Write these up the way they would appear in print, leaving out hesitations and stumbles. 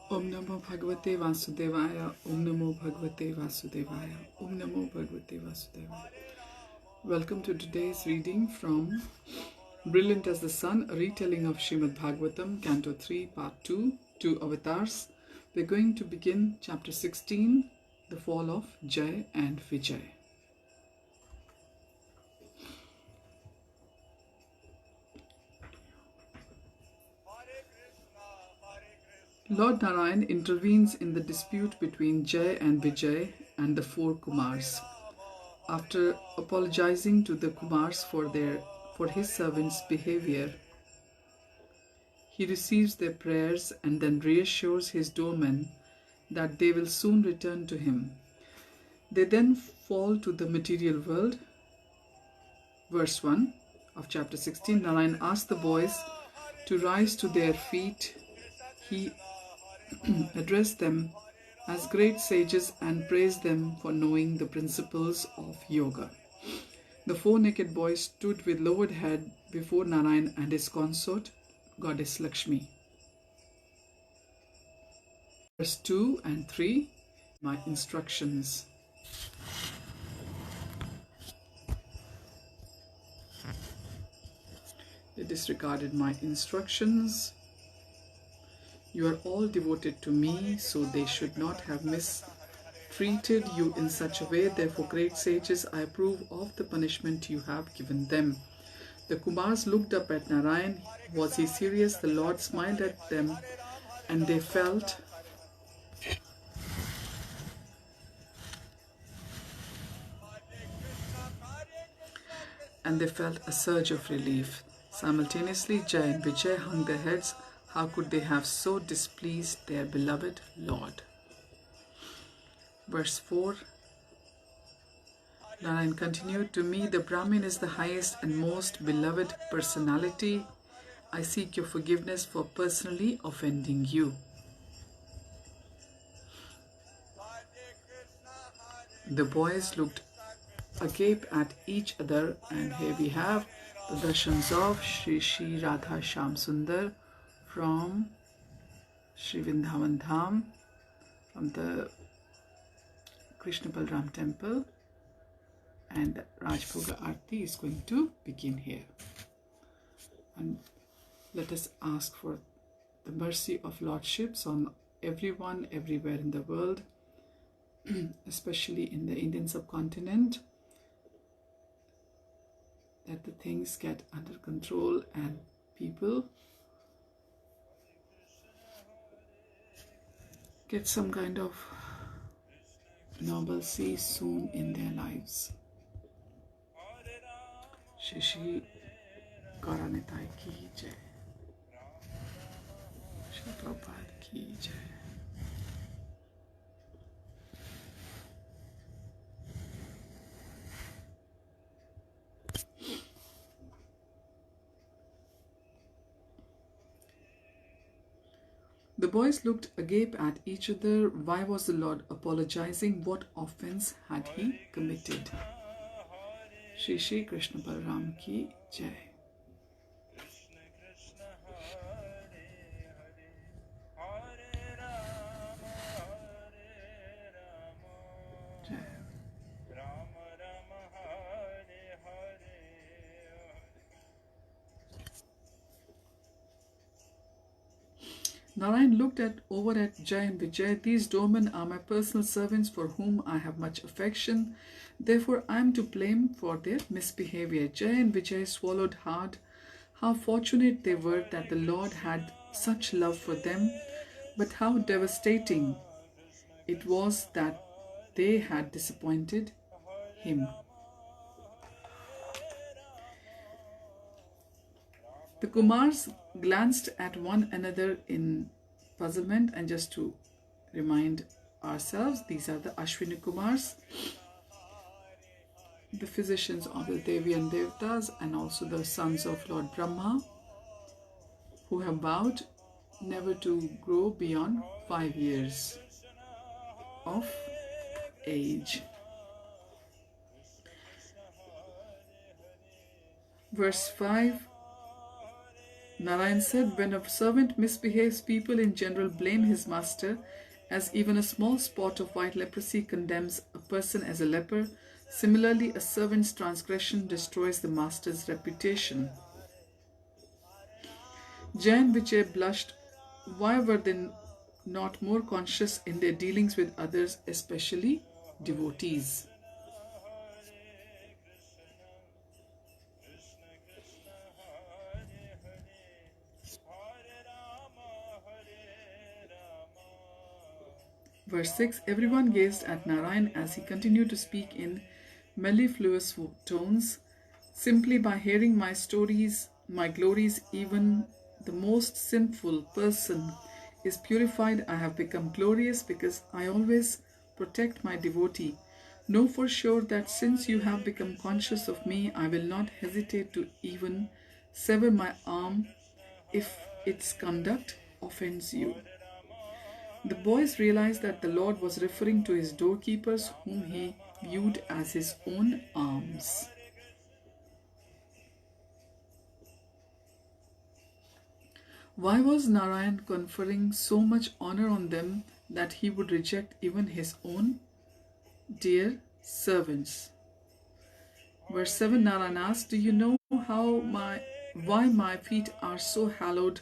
Om Namo Bhagavate Vasudevaya, Om Namo Bhagavate Vasudevaya, Om Namo Bhagavate Vasudevaya. Welcome to today's reading from Brilliant as the Sun, a retelling of Srimad Bhagavatam Canto 3, Part 2, Two Avatars. We're going to begin Chapter 16, The Fall of Jai and Vijay. Lord Narayan intervenes in the dispute between Jai and Vijay and the four kumars. After apologizing to the kumars for his servants' behavior, he receives their prayers and then reassures his doormen that they will soon return to him. They then fall to the material world. Verse 1 of chapter 16, Narayan asks the boys to rise to their feet. He addressed them as great sages and praised them for knowing the principles of yoga. The four naked boys stood with lowered head before Narayan and his consort, Goddess Lakshmi. Verse 2 and 3, my instructions. They disregarded my instructions. You are all devoted to me, so they should not have mistreated you in such a way. Therefore, great sages, I approve of the punishment you have given them. The Kumars looked up at Narayan. Was he serious? The Lord smiled at them, and they felt a surge of relief. Simultaneously, Jai and Vijay hung their heads. How could they have so displeased their beloved Lord? Verse 4, Narayan continued, to me the Brahmin is the highest and most beloved personality. I seek your forgiveness for personally offending you. The boys looked agape at each other, and here we have the darshans of Shri Shri Radha Shyam Sundar from Shri Vrindavan Dham, from the Krishna Balram temple, and Rajbhoga Aarti is going to begin here. And let us ask for the mercy of Lordships on everyone, everywhere in the world, especially in the Indian subcontinent, that the things get under control and people get some kind of normalcy soon in their lives. Shri Shri Gauranitai ki jai. Shri Prabhupada ki jai. The boys looked agape at each other. Why was the Lord apologizing? What offense had he committed? Shri Shri Krishna Balram ki jai. Narayan looked over at Jai and Vijay. These doormen are my personal servants for whom I have much affection. Therefore, I am to blame for their misbehavior. Jai and Vijay swallowed hard. How fortunate they were that the Lord had such love for them, but how devastating it was that they had disappointed him. The Kumars glanced at one another in puzzlement, and just to remind ourselves, these are the Ashwini Kumars, the physicians of the Devi and Devtas, and also the sons of Lord Brahma, who have vowed never to grow beyond 5 years of age. Verse 5, Narayan said, when a servant misbehaves, people in general blame his master, as even a small spot of white leprosy condemns a person as a leper. Similarly, a servant's transgression destroys the master's reputation. Jay and Vijay blushed. Why were they not more conscious in their dealings with others, especially devotees? Verse 6. Everyone gazed at Narayan as he continued to speak in mellifluous tones. Simply by hearing my stories, my glories, even the most sinful person is purified. I have become glorious because I always protect my devotee. Know for sure that since you have become conscious of me, I will not hesitate to even sever my arm if its conduct offends you. The boys realized that the Lord was referring to his doorkeepers, whom he viewed as his own arms. Why was Narayan conferring so much honor on them that he would reject even his own dear servants? Verse 7, Narayan asked, do you know why my feet are so hallowed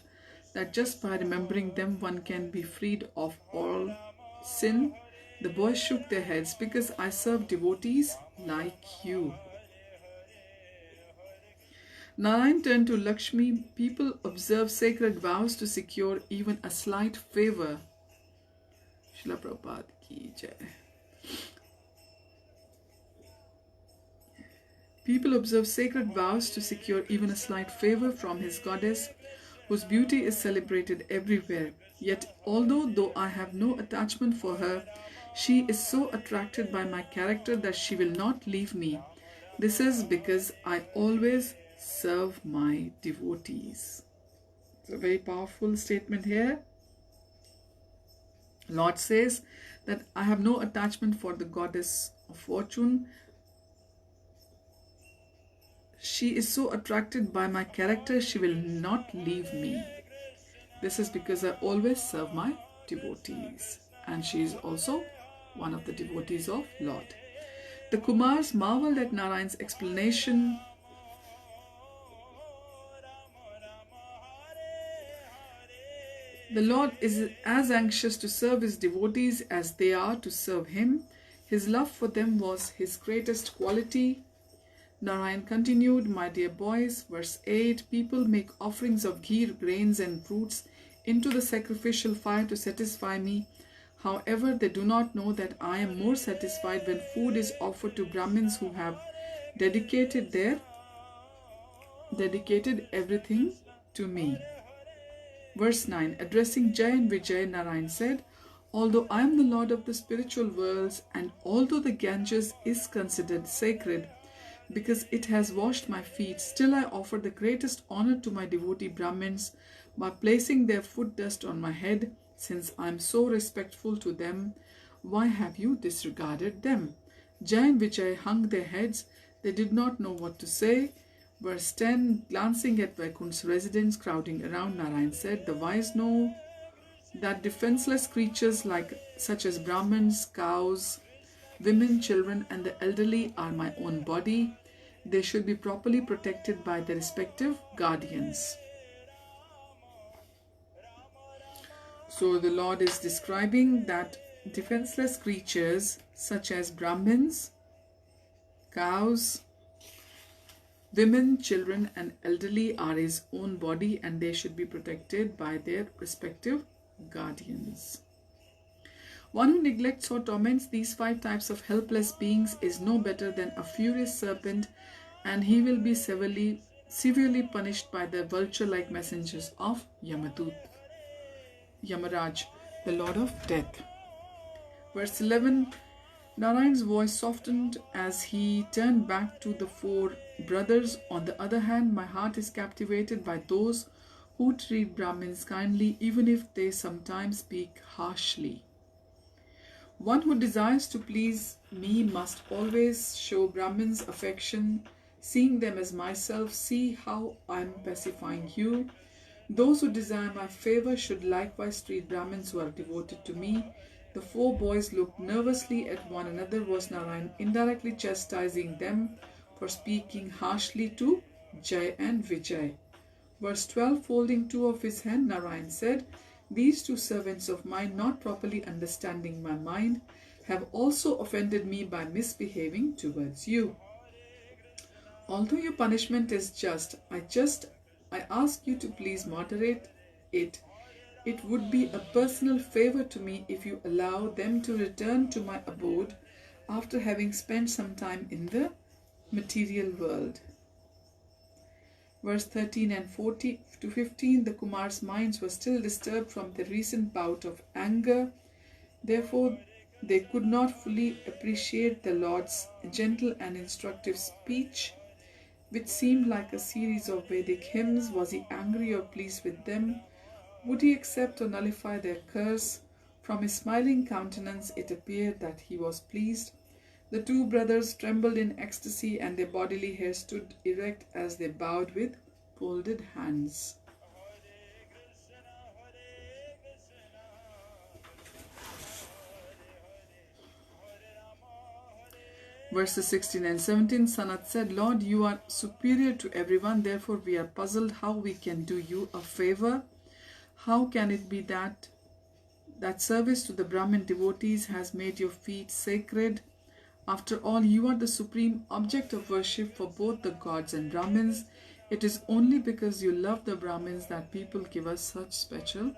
that just by remembering them one can be freed of all sin? The boys shook their heads. Because I serve devotees like you. Narayan turned to Lakshmi. People observe sacred vows to secure even a slight favor. Srila Prabhupada ki jai. People observe sacred vows to secure even a slight favor from his goddess, whose beauty is celebrated everywhere. Yet, though I have no attachment for her, she is so attracted by my character that she will not leave me. This is because I always serve my devotees. It's a very powerful statement here. Lord says that I have no attachment for the goddess of fortune. She is so attracted by my character, she will not leave me. This is because I always serve my devotees. And she is also one of the devotees of Lord. The Kumars marveled at Narayan's explanation. The Lord is as anxious to serve his devotees as they are to serve him. His love for them was his greatest quality. Narayan continued, my dear boys, verse 8, people make offerings of ghee, grains and fruits into the sacrificial fire to satisfy me. However, they do not know that I am more satisfied when food is offered to Brahmins who have dedicated everything to me. Verse 9, addressing Jai and Vijay, Narayan said, although I am the Lord of the spiritual worlds, and although the Ganges is considered sacred, because it has washed my feet, still I offer the greatest honor to my devotee Brahmins by placing their foot dust on my head. Since I am so respectful to them, why have you disregarded them? Jai and Vijay hung their heads. They did not know what to say. Verse 10, glancing at Vaikuntha's residents crowding around, Narayan said, the wise know that defenseless creatures such as Brahmins, cows, women, children and the elderly are my own body. They should be properly protected by their respective guardians. So the Lord is describing that defenseless creatures such as Brahmins, cows, women, children and elderly are his own body and they should be protected by their respective guardians. One who neglects or torments these 5 types of helpless beings is no better than a furious serpent, and he will be severely punished by the vulture-like messengers of Yamaraj, the Lord of Death. Verse 11, Narayan's voice softened as he turned back to the 4 brothers. On the other hand, my heart is captivated by those who treat Brahmins kindly, even if they sometimes speak harshly. One who desires to please me must always show Brahmins affection, seeing them as myself. See how I am pacifying you. Those who desire my favor should likewise treat Brahmins who are devoted to me. The four boys looked nervously at one another. Was Narayan indirectly chastising them for speaking harshly to Jai and Vijay? Verse 12, folding two of his hands, Narayan said, "These two servants of mine, not properly understanding my mind, have also offended me by misbehaving towards you. Although your punishment is just, I ask you to please moderate it. It would be a personal favor to me if you allow them to return to my abode after having spent some time in the material world." Verse 13 and 40 to 15, the Kumars' minds were still disturbed from the recent bout of anger. Therefore, they could not fully appreciate the Lord's gentle and instructive speech, which seemed like a series of Vedic hymns. Was he angry or pleased with them? Would he accept or nullify their curse? From his smiling countenance it appeared that he was pleased. The two brothers trembled in ecstasy, and their bodily hair stood erect as they bowed with folded hands. Verses 16 and 17, Sanat said, "Lord, you are superior to everyone, therefore we are puzzled how we can do you a favor. How can it be that service to the Brahmin devotees has made your feet sacred? After all, you are the supreme object of worship for both the gods and Brahmins. It is only because you love the Brahmins that people give us such special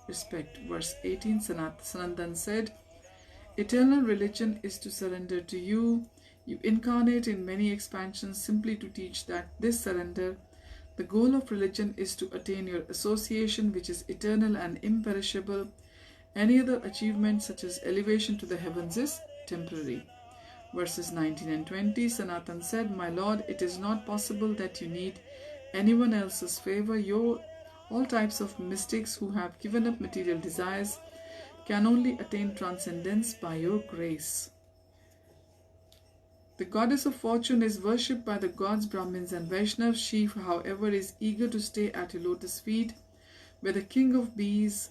respect." Verse 18, Sanandan said, "Eternal religion is to surrender to you. You incarnate in many expansions simply to teach that this surrender. The goal of religion is to attain your association, which is eternal and imperishable. Any other achievement, such as elevation to the heavens, is temporary." Verses 19 and 20, Sanatan said, "My Lord, it is not possible that you need anyone else's favor. All types of mystics who have given up material desires can only attain transcendence by your grace. The goddess of fortune is worshipped by the gods, Brahmins and Vaishnavas. She, however, is eager to stay at your lotus feet, where the king of bees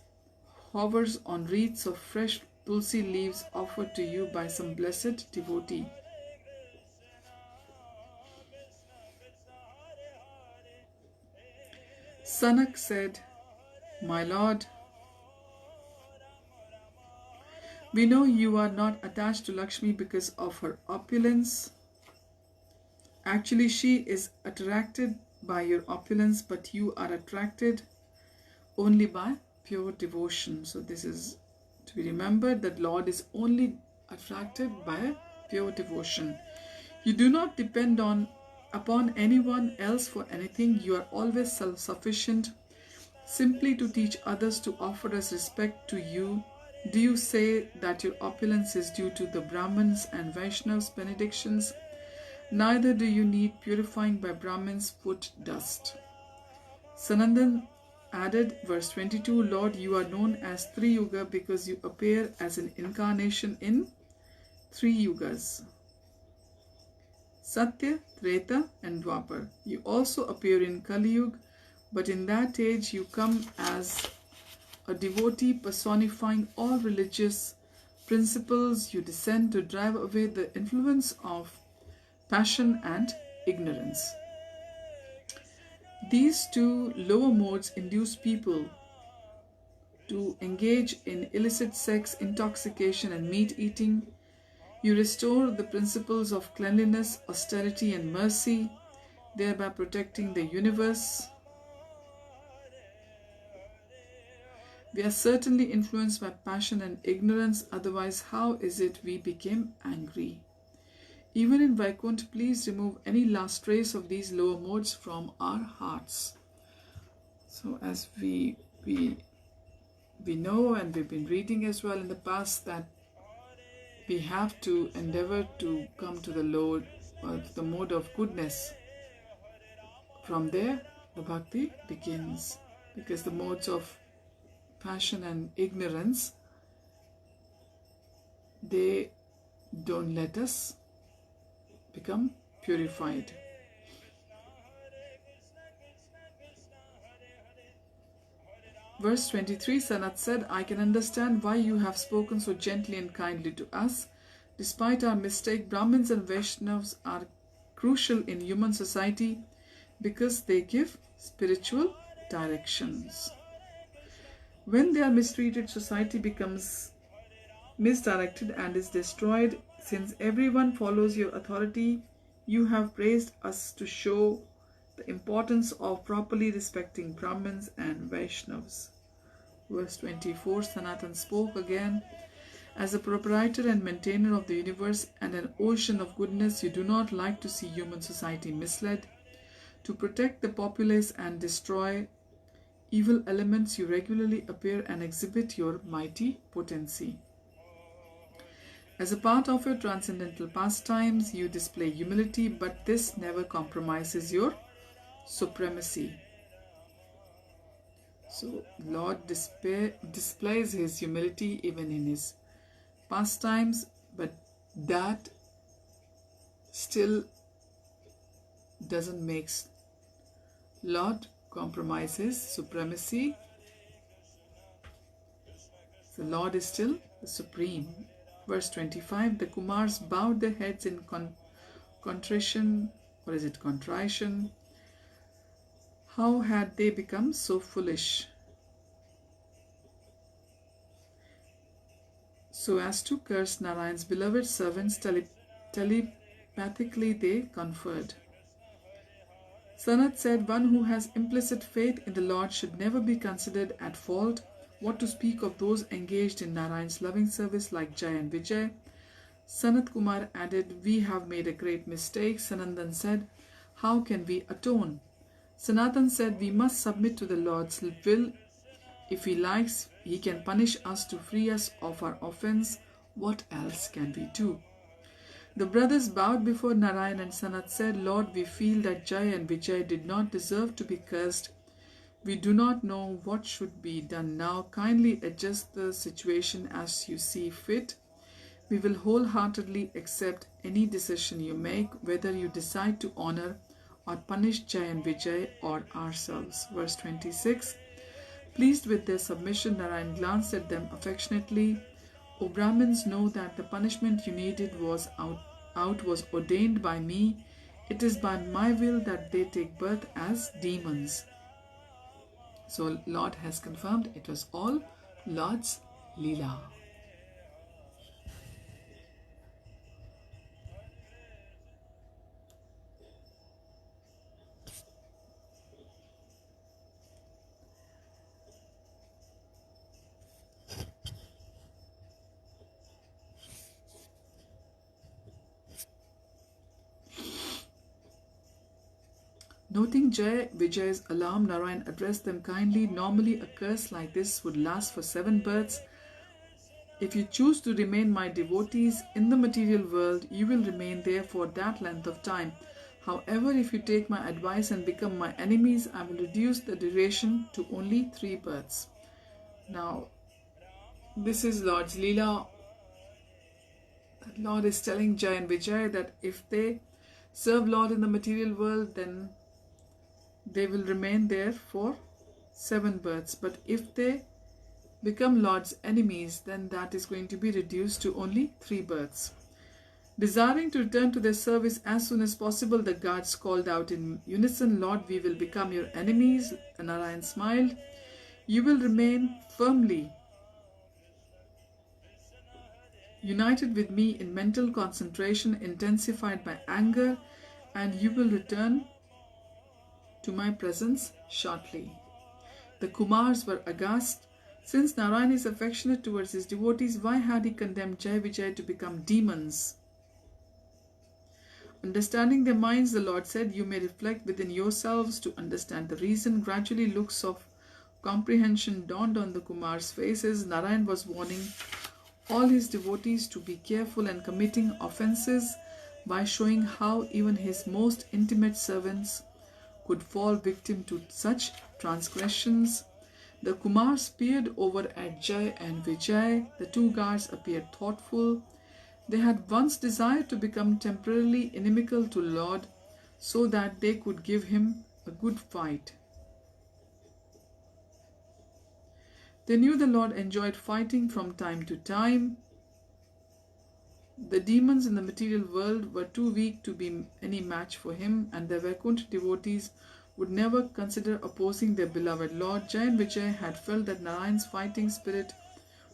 hovers on wreaths of fresh tulsi leaves offered to you by some blessed devotee." Sanak said, "My lord, we know you are not attached to Lakshmi because of her opulence. Actually, she is attracted by your opulence, but you are attracted only by pure devotion." So this is to be remembered, that Lord is only attracted by pure devotion. "You do not depend upon anyone else for anything. You are always self-sufficient, simply to teach others to offer us respect to you. Do you say that your opulence is due to the Brahmins and Vaishnavas' benedictions? Neither do you need purifying by Brahmins' foot dust." Sanandan added, verse 22, "Lord, you are known as Three Yuga because you appear as an incarnation in three yugas, Satya, Treta and Dwapar. You also appear in Kali Yuga, but in that age you come as a devotee personifying all religious principles. You descend to drive away the influence of passion and ignorance. These two lower modes induce people to engage in illicit sex, intoxication and meat eating. You restore the principles of cleanliness, austerity and mercy, thereby protecting the universe. We are certainly influenced by passion and ignorance, otherwise how is it we became angry? Even in Vaikuntha, please remove any last trace of these lower modes from our hearts." So as we know, and we've been reading as well in the past, that we have to endeavor to come to the Lord, or the mode of goodness. From there, the bhakti begins, because the modes of passion and ignorance, they don't let us become purified. Verse 23, Sanat said, I can understand why you have spoken so gently and kindly to us. Despite our mistake, Brahmins and Vaishnavas are crucial in human society because they give spiritual directions. When they are mistreated, society becomes misdirected and is destroyed. Since everyone follows your authority, you have praised us to show the importance of properly respecting Brahmins and Vaishnavas. Verse 24, Sanatan spoke again. As a proprietor and maintainer of the universe and an ocean of goodness, you do not like to see human society misled. To protect the populace and destroy evil elements, you regularly appear and exhibit your mighty potency. As a part of your transcendental pastimes, you display humility, but this never compromises your supremacy. So, Lord displays his humility even in his pastimes, but that still doesn't make Lord compromise his supremacy. The Lord is still the supreme. Verse 25, the Kumars bowed their heads in contrition, or is it contrition? How had they become so foolish? So as to curse Narayan's beloved servants, telepathically they conferred. Sanat said, one who has implicit faith in the Lord should never be considered at fault. What to speak of those engaged in Narayan's loving service like Jai and Vijay? Sanat Kumar added, we have made a great mistake. Sanandan said, how can we atone? Sanatan said, we must submit to the Lord's will. If he likes, he can punish us to free us of our offense. What else can we do? The brothers bowed before Narayan, and Sanat said, Lord, we feel that Jai and Vijay did not deserve to be cursed. We do not know what should be done now. Kindly adjust the situation as you see fit. We will wholeheartedly accept any decision you make, whether you decide to honor or punish Jai and Vijay or ourselves. Verse 26. Pleased with their submission, Narayan glanced at them affectionately. O Brahmins, know that the punishment you needed was ordained by me. It is by my will that they take birth as demons. So Lord has confirmed it was all Lord's Leela. Noting Jai Vijay's alarm, Narayan addressed them kindly. Normally, a curse like this would last for 7 births. If you choose to remain my devotees in the material world, you will remain there for that length of time. However, if you take my advice and become my enemies, I will reduce the duration to only 3 births. Now, this is Lord's Leela. Lord is telling Jai and Vijay that if they serve Lord in the material world, then they will remain there for 7 births. But if they become Lord's enemies, then that is going to be reduced to only 3 births. Desiring to return to their service as soon as possible, the guards called out in unison, Lord, we will become your enemies. And Narayan smiled. You will remain firmly united with me in mental concentration, intensified by anger, and you will return to my presence shortly. The Kumars were aghast. Since Narayan is affectionate towards his devotees, why had he condemned Jai Vijay to become demons? Understanding their minds, the Lord said, you may reflect within yourselves to understand the reason. Gradually, looks of comprehension dawned on the Kumars' faces. Narayan was warning all his devotees to be careful and committing offenses by showing how even his most intimate servants could fall victim to such transgressions. The Kumars peered over at Jai and Vijay. The 2 guards appeared thoughtful. They had once desired to become temporarily inimical to Lord so that they could give him a good fight. They knew the Lord enjoyed fighting from time to time. The demons in the material world were too weak to be any match for him, and the Vaikuntha devotees would never consider opposing their beloved Lord. Jai and Vijay had felt that Narayan's fighting spirit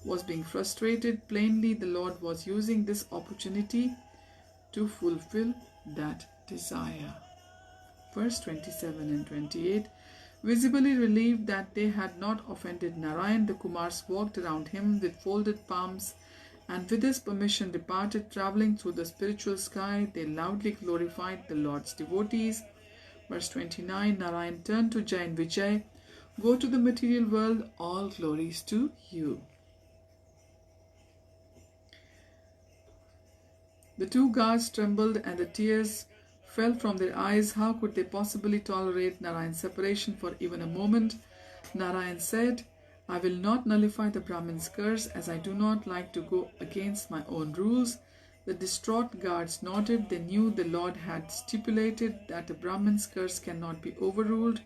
was being frustrated. Plainly, the Lord was using this opportunity to fulfill that desire. Verse 27 and 28. Visibly relieved that they had not offended Narayan, the Kumars walked around him with folded palms and with his permission departed. Travelling through the spiritual sky, they loudly glorified the Lord's devotees. Verse 29. Narayan turned to Jai and Vijay. Go to the material world, all glories to you. The two guards trembled and the tears fell from their eyes. How could they possibly tolerate Narayan's separation for even a moment? Narayan said, I will not nullify the Brahmin's curse, as I do not like to go against my own rules. The distraught guards nodded. They knew the Lord had stipulated that a Brahmin's curse cannot be overruled.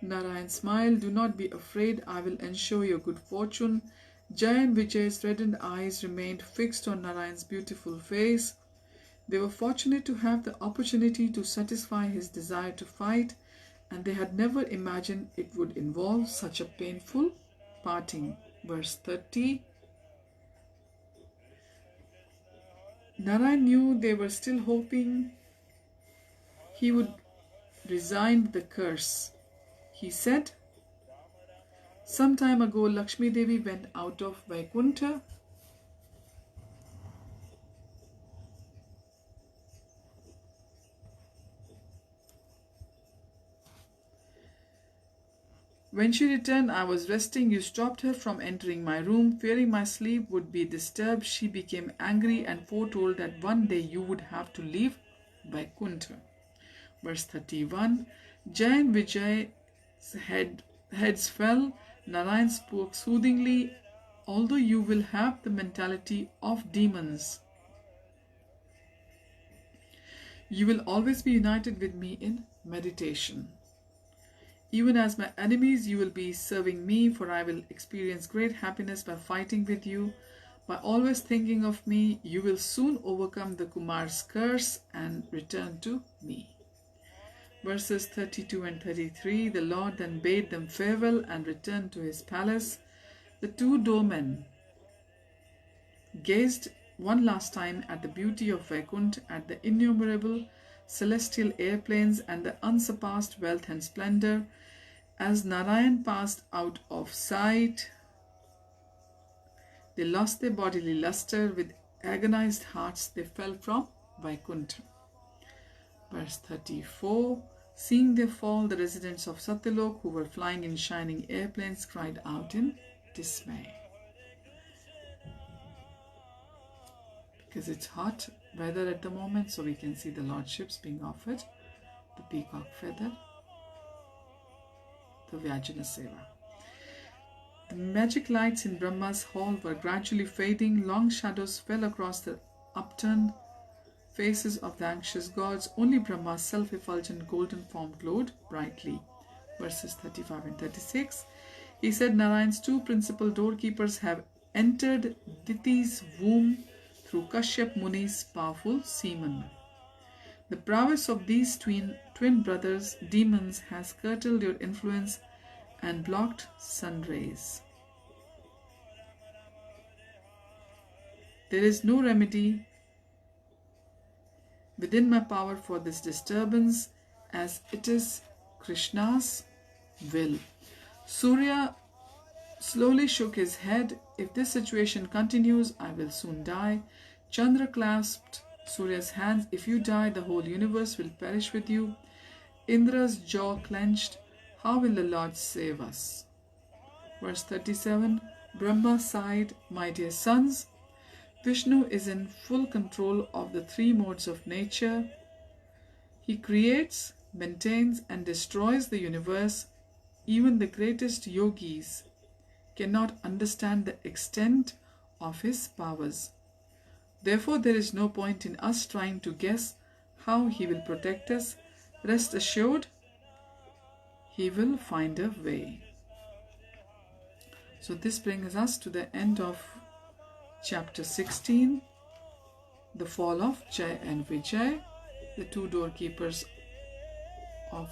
Narayan smiled. Do not be afraid. I will ensure your good fortune. Jai and Vijay's reddened eyes remained fixed on Narayan's beautiful face. They were fortunate to have the opportunity to satisfy his desire to fight, and they had never imagined it would involve such a painful parting. Verse 30. Narayan knew they were still hoping he would resign the curse. He said, some time ago Lakshmi Devi went out of Vaikuntha. When she returned, I was resting. You stopped her from entering my room. Fearing my sleep would be disturbed, she became angry and foretold that one day you would have to leave Vaikuntha. Verse 31. Jai and Vijay's heads fell. Narayan spoke soothingly. Although you will have the mentality of demons, you will always be united with me in meditation. Even as my enemies, you will be serving me, for I will experience great happiness by fighting with you. By always thinking of me, you will soon overcome the Kumar's curse and return to me. Verses 32 and 33. The Lord then bade them farewell and returned to his palace. The two doormen gazed one last time at the beauty of Vaikuntha, at the innumerable celestial airplanes and the unsurpassed wealth and splendor. As Narayan passed out of sight, they lost their bodily luster. With agonized hearts, they fell from Vaikuntha. Verse 34. Seeing their fall, the residents of Satyalok, who were flying in shining airplanes, cried out in dismay. Because it's hot weather at the moment, so we can see the lordships being offered the peacock feather, the Vyajana Seva. The magic lights in Brahma's hall were gradually fading. Long shadows fell across the upturned faces of the anxious gods. Only Brahma's self-effulgent golden form glowed brightly. Verses 35 and 36. He said, Narayan's two principal doorkeepers have entered Diti's womb through Kashyap Muni's powerful semen. The prowess of these twin brothers, demons, has curtailed your influence and blocked sun rays. There is no remedy within my power for this disturbance, as it is Krishna's will. Surya slowly shook his head. If this situation continues, I will soon die. Chandra clasped Surya's hands. If you die, the whole universe will perish with you. Indra's jaw clenched. How will the Lord save us? Verse 37. Brahma sighed, my dear sons, Vishnu is in full control of the three modes of nature. He creates, maintains, and destroys the universe. Even the greatest yogis cannot understand the extent of his powers. Therefore, there is no point in us trying to guess how he will protect us. Rest assured, he will find a way. So this brings us to the end of chapter 16, the fall of Jai and Vijay, the two doorkeepers of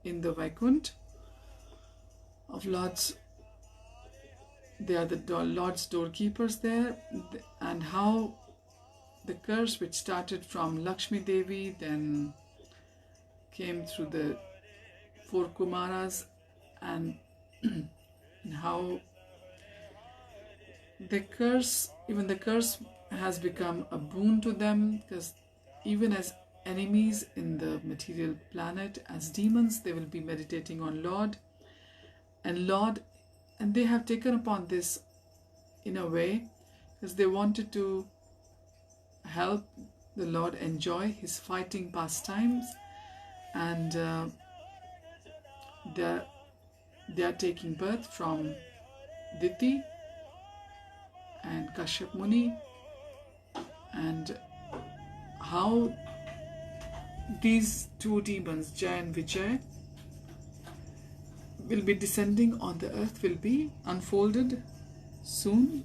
in the Vaikunt of Lord's. They are the Lord's doorkeepers there, and how the curse which started from Lakshmi Devi then came through the four Kumaras, and how the curse has become a boon to them, because even as enemies in the material planet, as demons, they will be meditating on Lord, and they have taken upon this in a way because they wanted to help the Lord enjoy his fighting pastimes, and they are taking birth from Diti and Kashyap Muni, and how these two demons, Jai and Vijay, will be descending on the earth will be unfolded soon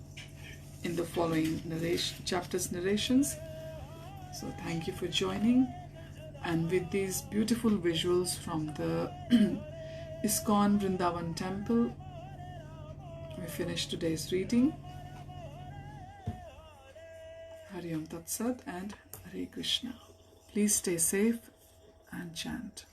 in the following narrations. So thank you for joining, and with these beautiful visuals from the ISKCON Vrindavan temple, we finish today's reading. Hari Om Tat Sat and Hare Krishna. Please stay safe and chant.